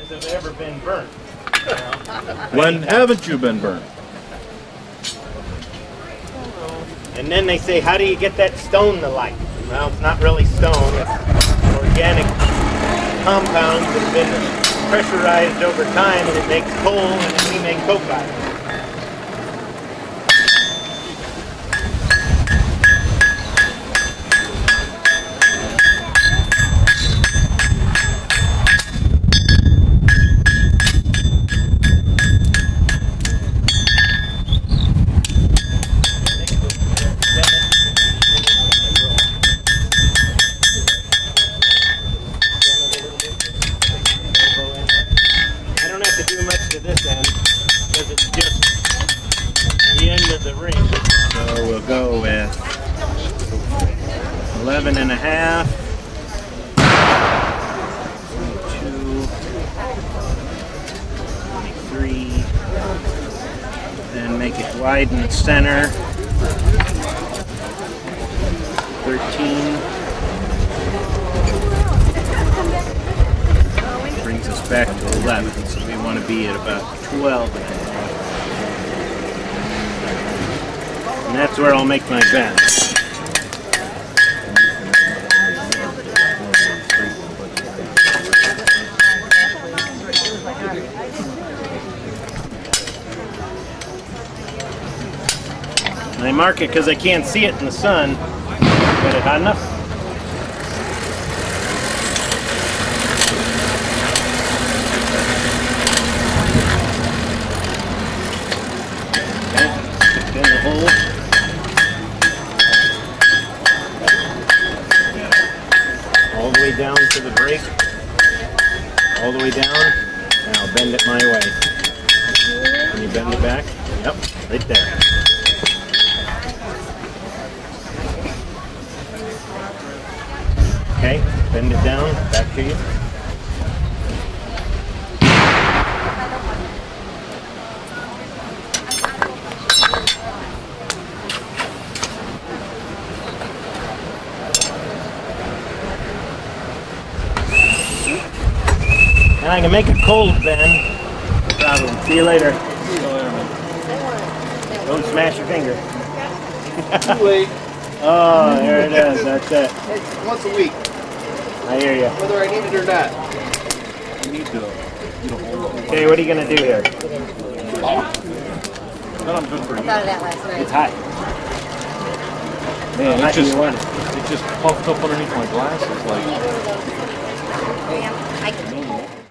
things have ever been burnt. When haven't you been burnt? And then they say, how do you get that stone to light? Well, it's not really stone, it's organic compounds that have been pressurized over time, and it makes coal, and then we make coke out of it. So we'll go with 11 and a half, 22, 23, then make it wide in the center, 13, brings us back to 11, so we want to be at about 12 and a half. And that's where I'll make my bend. And I mark it because I can't see it in the sun. Got it hot enough? Okay, stick it in the hole. All the way down to the brake. All the way down. And I'll bend it my way. Can you bend it back? Yep, right there. Okay, bend it down, back to you. And I can make a cold bend. No problem. See you later. Don't smash your finger. Too late. Oh, there it is. That's it. It's once a week, I hear you. whether I need it or not. You need to hold it. Okay, what are you going to do here? Then I'm good for you. I thought of that last night. It's hot. Man, It just puffed up underneath my glasses like